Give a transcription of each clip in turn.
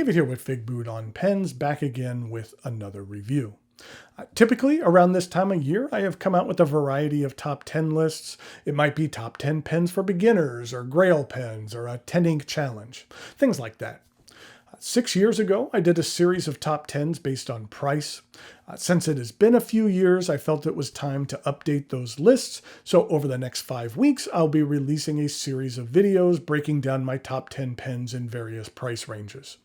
David here with Figboot on Pens, back again with another review. Typically, around this time of year, I have come out with a variety of top 10 lists. It might be top 10 pens for beginners, or Grail pens, or a 10 ink challenge, things like that. 6 years ago, I did a series of top 10s based on price. Since it has been a few years, I felt it was time to update those lists. So over the next 5 weeks, I'll be releasing a series of videos breaking down my top 10 pens in various price ranges.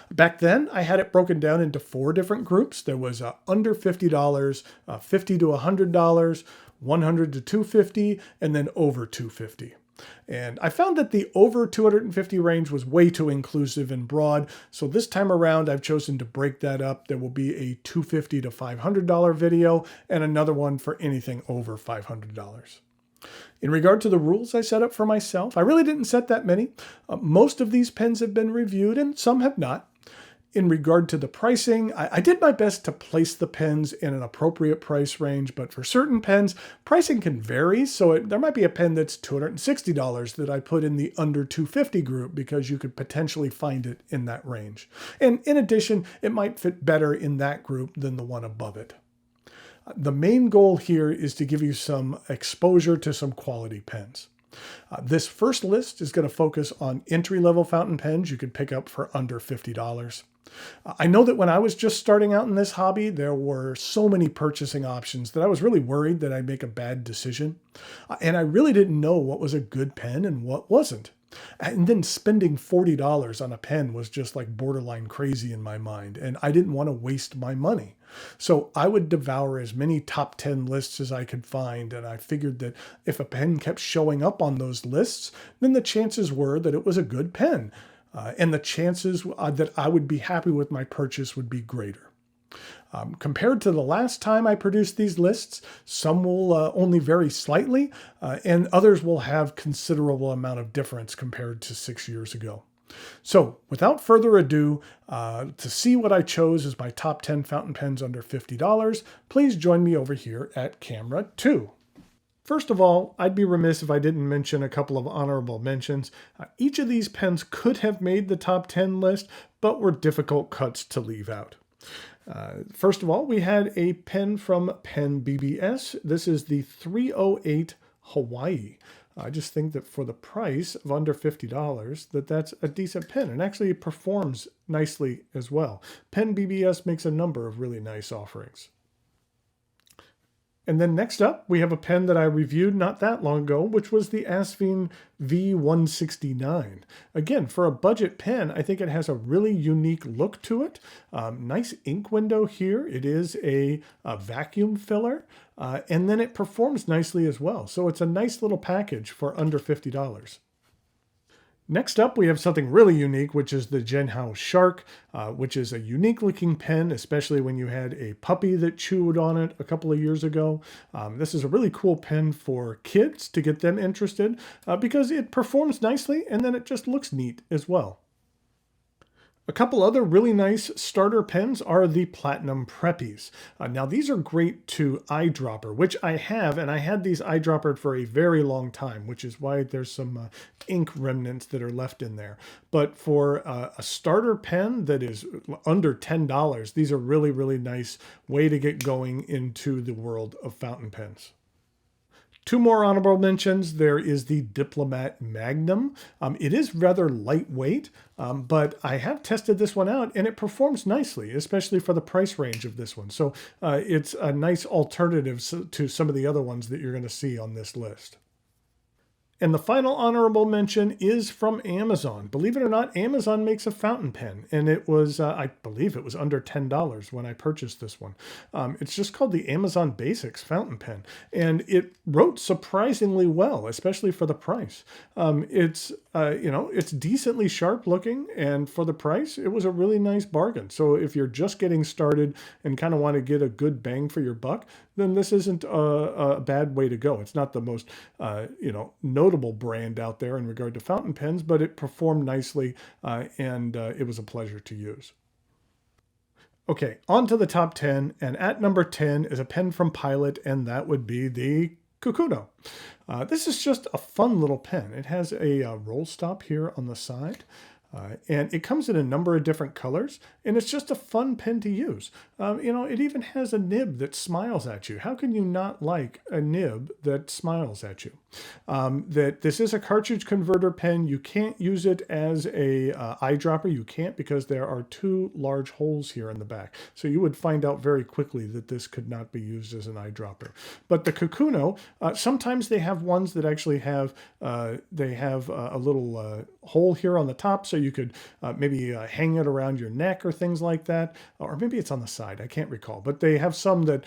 Back then, I had it broken down into 4 different groups. There was under $50, $50 to $100, $100 to $250, and then over $250. And I found that the over $250 range was way too inclusive and broad, so this time around I've chosen to break that up. There will be a $250 to $500 video and another one for anything over $500. In regard to the rules I set up for myself, I really didn't set that many. Most of these pens have been reviewed and some have not. In regard to the pricing, I did my best to place the pens in an appropriate price range, but for certain pens, pricing can vary, so there might be a pen that's $260 that I put in the under $250 group because you could potentially find it in that range. And in addition, it might fit better in that group than the one above it. The main goal here is to give you some exposure to some quality pens. This first list is going to focus on entry-level fountain pens you can pick up for under $50. I know that when I was just starting out in this hobby, there were so many purchasing options that I was really worried that I'd make a bad decision. And I really didn't know what was a good pen and what wasn't. And then spending $40 on a pen was just like borderline crazy in my mind, and I didn't want to waste my money. So I would devour as many top 10 lists as I could find, and I figured that if a pen kept showing up on those lists, then the chances were that it was a good pen, and the chances that I would be happy with my purchase would be greater. Compared to the last time I produced these lists, some will only vary slightly, and others will have considerable amount of difference compared to 6 years ago. So without further ado, to see what I chose as my top 10 fountain pens under $50, please join me over here at camera 2. First of all, I'd be remiss if I didn't mention a couple of honorable mentions. Each of these pens could have made the top 10 list, but were difficult cuts to leave out. First of all, we had a pen from Pen BBS. This is the 308 Hawaii. I just think that for the price of under $50, that's a decent pen, and actually it performs nicely as well. Pen BBS makes a number of really nice offerings. And then next up, we have a pen that I reviewed not that long ago, which was the Asvine V169. Again, for a budget pen, I think it has a really unique look to it. Nice ink window here. It is a vacuum filler, and then it performs nicely as well. So it's a nice little package for under $50. Next up, we have something really unique, which is the Jinhao Shark, which is a unique looking pen, especially when you had a puppy that chewed on it a couple of years ago. This is a really cool pen for kids to get them interested because it performs nicely and then it just looks neat as well. A couple other really nice starter pens are the Platinum Preppies. Now these are great to eyedropper, which I have, and I had these eyedroppered for a very long time, which is why there's some ink remnants that are left in there. But for a starter pen that is under $10, these are really, really nice way to get going into the world of fountain pens. 2 more honorable mentions. There is the Diplomat Magnum. It is rather lightweight, but I have tested this one out and it performs nicely, especially for the price range of this one. So it's a nice alternative to some of the other ones that you're going to see on this list. And the final honorable mention is from Amazon. Believe it or not, Amazon makes a fountain pen, and it was, I believe it was under $10 when I purchased this one. It's just called the Amazon Basics fountain pen, and it wrote surprisingly well, especially for the price. It's decently sharp looking, and for the price, it was a really nice bargain. So if you're just getting started and kind of want to get a good bang for your buck, then this isn't a bad way to go. It's not the most, notable brand out there in regard to fountain pens, but it performed nicely and it was a pleasure to use. Okay, on to the top 10, and at number 10 is a pen from Pilot, and that would be the Kakuno. This is just a fun little pen. It has a roll stop here on the side. And it comes in a number of different colors, and it's just a fun pen to use. It even has a nib that smiles at you. How can you not like a nib that smiles at you? That this is a cartridge converter pen. You can't use it as a eyedropper. You can't, because there are two large holes here in the back. So you would find out very quickly that this could not be used as an eyedropper. But the Kakuno, sometimes they have ones that actually have a little hole here on the top, so you could maybe hang it around your neck or things like that, or maybe it's on the side. I can't recall, but they have some that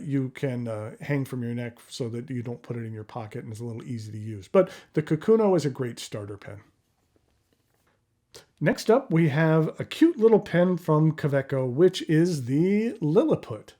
you can hang from your neck so that you don't put it in your pocket, and it's a little easy to use. But the Kakuno is a great starter pen. Next up, we have a cute little pen from Kaweco, which is the Liliput.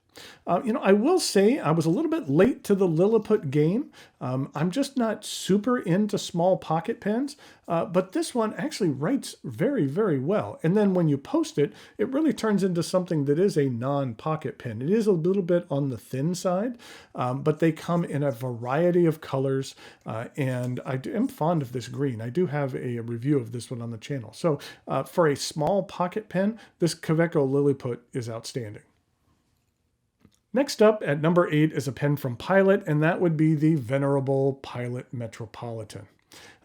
I will say I was a little bit late to the Liliput game. I'm just not super into small pocket pens, but this one actually writes very, very well. And then when you post it, it really turns into something that is a non-pocket pen. It is a little bit on the thin side, but they come in a variety of colors, and I am fond of this green. I do have a review of this one on the channel. So for a small pocket pen, this Kaweco Liliput is outstanding. Next up at number 8 is a pen from Pilot, and that would be the venerable Pilot Metropolitan.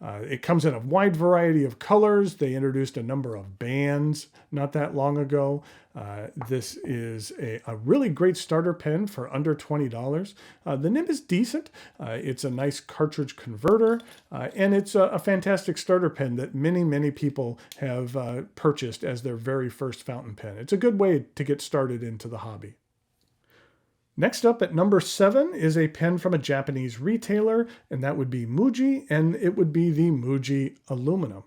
It comes in a wide variety of colors. They introduced a number of bands not that long ago. This is a really great starter pen for under $20. The nib is decent. It's a nice cartridge converter, and it's a fantastic starter pen that many, many people have purchased as their very first fountain pen. It's a good way to get started into the hobby. Next up at number 7 is a pen from a Japanese retailer, and that would be Muji, and it would be the Muji Aluminum.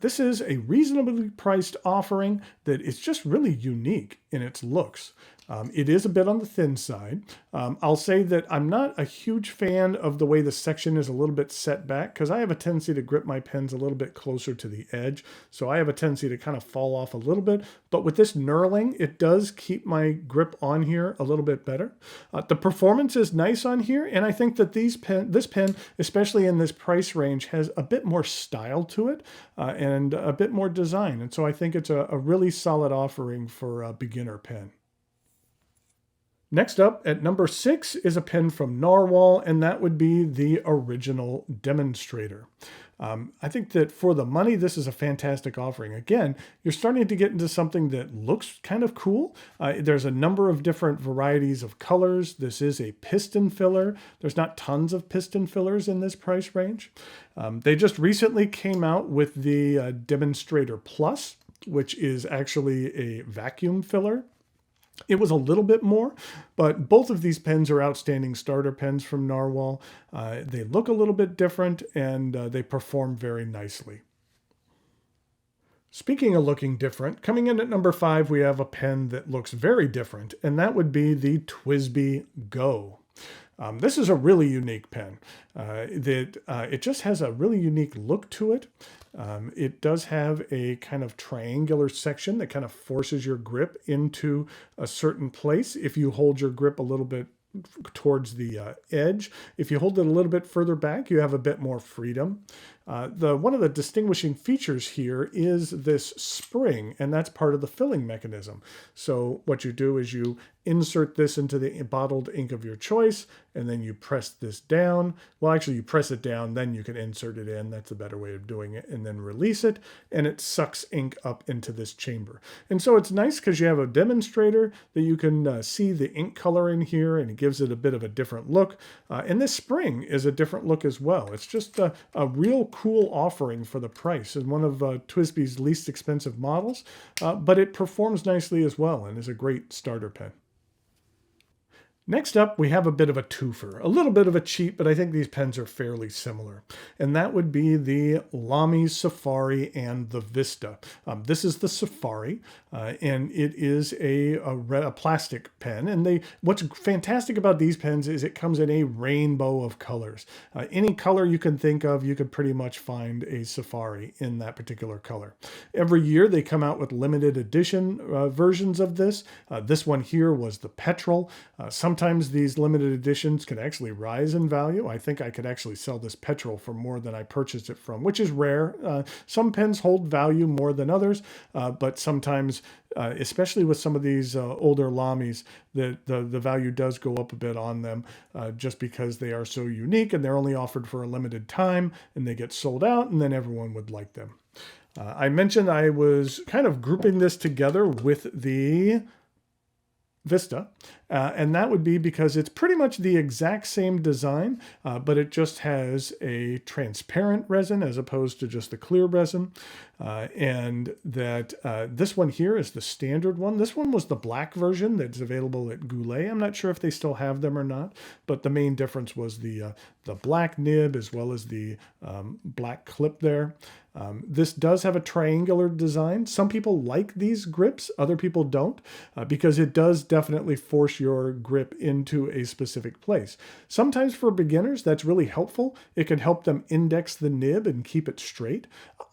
This is a reasonably priced offering that is just really unique in its looks. It is a bit on the thin side. I'll say that I'm not a huge fan of the way the section is a little bit set back, because I have a tendency to grip my pens a little bit closer to the edge. So I have a tendency to kind of fall off a little bit. But with this knurling, it does keep my grip on here a little bit better. The performance is nice on here, and I think that this pen, especially in this price range, has a bit more style to it and a bit more design. And so I think it's a really solid offering for a beginner pen. Next up at number 6 is a pen from Nahvalur, and that would be the original Demonstrator. I think that for the money, this is a fantastic offering. Again, you're starting to get into something that looks kind of cool. There's a number of different varieties of colors. This is a piston filler. There's not tons of piston fillers in this price range. They just recently came out with the Demonstrator Plus, which is actually a vacuum filler. It was a little bit more, but both of these pens are outstanding starter pens from Nahvalur. They look a little bit different, and they perform very nicely. Speaking of looking different, coming in at number 5, we have a pen that looks very different, and that would be the TWSBI Go. This is a really unique pen. It just has a really unique look to it. It does have a kind of triangular section that kind of forces your grip into a certain place if you hold your grip a little bit towards the edge. If you hold it a little bit further back, you have a bit more freedom. One of the distinguishing features here is this spring, and that's part of the filling mechanism. So what you do is you insert this into the bottled ink of your choice, and then you press this down. Well, actually, you press it down, then you can insert it in. That's a better way of doing it, and then release it, and it sucks ink up into this chamber. And so it's nice because you have a demonstrator that you can see the ink color in here, and it gives it a bit of a different look. And this spring is a different look as well. It's just a real cool offering for the price, and one of TWSBI's least expensive models, but it performs nicely as well and is a great starter pen. Next up, we have a bit of a twofer, a little bit of a cheat, but I think these pens are fairly similar. And that would be the Lamy Safari and the Vista. This is the Safari, and it is a plastic pen. And what's fantastic about these pens is it comes in a rainbow of colors. Any color you can think of, you could pretty much find a Safari in that particular color. Every year they come out with limited edition versions of this. This one here was the Petrol. Sometimes sometimes these limited editions can actually rise in value. I think I could actually sell this petrol for more than I purchased it from, which is rare. Some pens hold value more than others, but sometimes, especially with some of these older Lamys, the value does go up a bit on them just because they are so unique and they're only offered for a limited time and they get sold out and then everyone would like them. I mentioned I was kind of grouping this together with the Vista, and that would be because it's pretty much the exact same design, but it just has a transparent resin as opposed to just the clear resin, and that this one here is the standard one. This one was the black version that's available at Goulet. I'm not sure if they still have them or not, but the main difference was the black nib as well as the black clip there. This does have a triangular design. Some people like these grips, other people don't, because it does definitely force your grip into a specific place. Sometimes for beginners, that's really helpful. It can help them index the nib and keep it straight.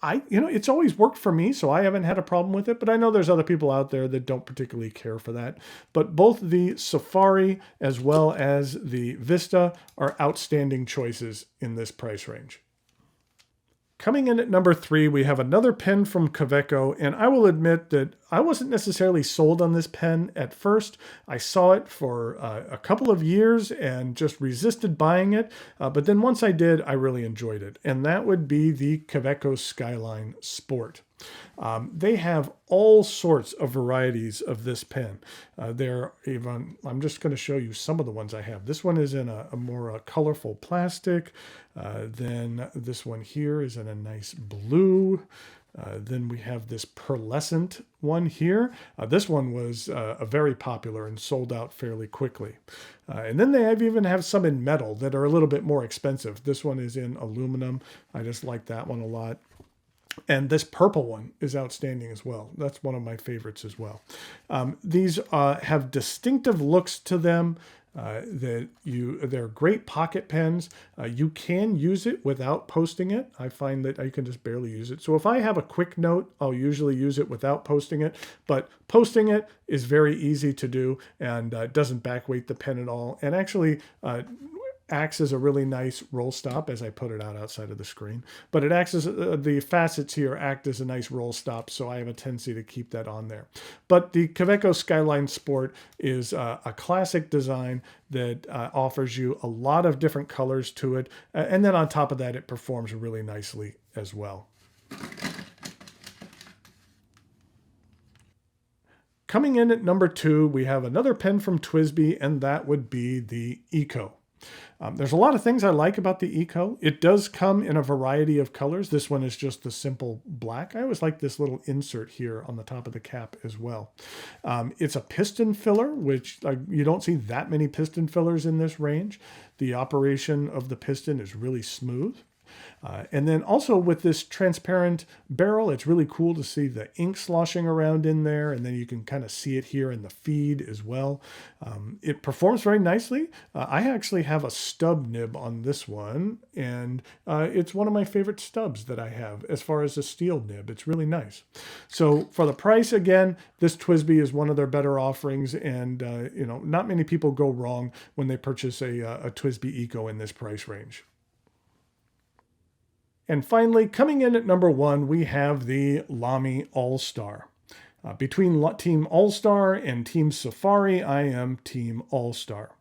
It's always worked for me, so I haven't had a problem with it, but I know there's other people out there that don't particularly care for that. But both the Safari as well as the Vista are outstanding choices in this price range. Coming in at number 3, we have another pen from Kaweco, and I will admit that I wasn't necessarily sold on this pen at first. I saw it for a couple of years and just resisted buying it, but then once I did, I really enjoyed it, and that would be the Kaweco Skyline Sport. They have all sorts of varieties of this pen. I'm just going to show you some of the ones I have. This one is in a more colorful plastic. Then this one here is in a nice blue. Then we have this pearlescent one here. This one was very popular and sold out fairly quickly. And then they even have some in metal that are a little bit more expensive. This one is in aluminum. I just like that one a lot. And this purple one is outstanding as well. That's one of my favorites as well. These have distinctive looks to them. They're great pocket pens. You can use it without posting it. I find that I can just barely use it. So if I have a quick note, I'll usually use it without posting it. But posting it is very easy to do and doesn't backweight the pen at all. And actually acts as a really nice roll stop as I put it out outside of the screen. But it acts as, the facets here act as a nice roll stop, so I have a tendency to keep that on there. But the Kaweco Skyline Sport is a classic design that offers you a lot of different colors to it. And then on top of that, it performs really nicely as well. Coming in at number 2, we have another pen from TWSBI, and that would be the Eco. There's a lot of things I like about the Eco. It does come in a variety of colors. This one is just the simple black. I always like this little insert here on the top of the cap as well. It's a piston filler, which you don't see that many piston fillers in this range. The operation of the piston is really smooth. And then also with this transparent barrel, it's really cool to see the ink sloshing around in there, and then you can kind of see it here in the feed as well. It performs very nicely. I actually have a stub nib on this one, and it's one of my favorite stubs that I have as far as a steel nib. It's really nice. So for the price, again, this TWSBI is one of their better offerings, and not many people go wrong when they purchase a TWSBI Eco in this price range. And finally, coming in at number 1, we have the Lamy Al Star. Between Team All Star and Team Safari, I am Team All Star.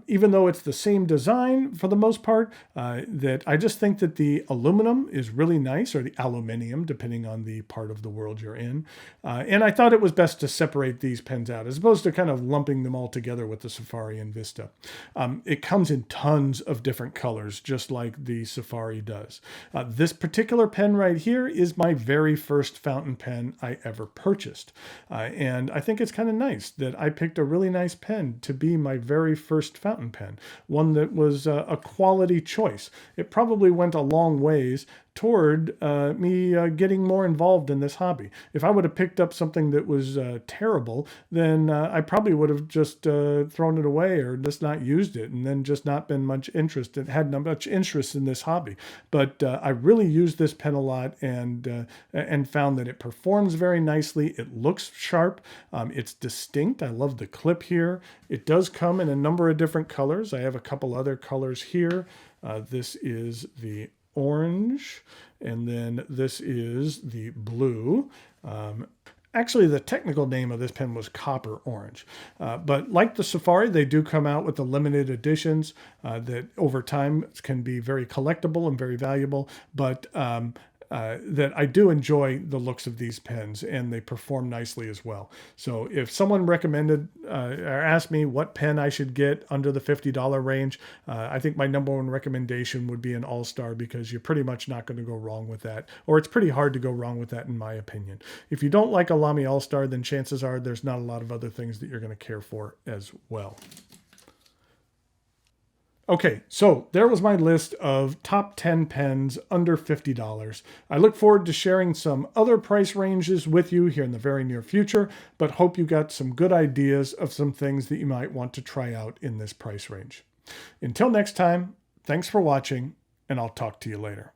Even though it's the same design for the most part, that I just think that the aluminum is really nice, or the aluminium, depending on the part of the world you're in. And I thought it was best to separate these pens out, as opposed to kind of lumping them all together with the Safari and Vista. It comes in tons of different colors, just like the Safari does. This particular pen right here is my very first fountain pen I ever purchased. And I think it's kind of nice that I picked a really nice pen to be my very first fountain pen, one that was a quality choice. It probably went a long ways toward me getting more involved in this hobby. If I would have picked up something that was terrible, then I probably would have just thrown it away or just not used it, and then just not been much interest. It had not much interest in this hobby. But I really used this pen a lot and found that it performs very nicely. It looks sharp. It's distinct. I love the clip here. It does come in a number of different colors. I have a couple other colors here. This is the orange, and then this is the blue. Actually, the technical name of this pen was Copper Orange. But like the Safari, they do come out with the limited editions that over time can be very collectible and very valuable. But that I do enjoy the looks of these pens, and they perform nicely as well. So if someone recommended or asked me what pen I should get under the $50 range, I think my number one recommendation would be an All Star, because you're pretty much not going to go wrong with that, or it's pretty hard to go wrong with that in my opinion. If you don't like a Lamy Al Star, then chances are there's not a lot of other things that you're going to care for as well. Okay, so there was my list of top 10 pens under $50. I look forward to sharing some other price ranges with you here in the very near future, but hope you got some good ideas of some things that you might want to try out in this price range. Until next time, thanks for watching, and I'll talk to you later.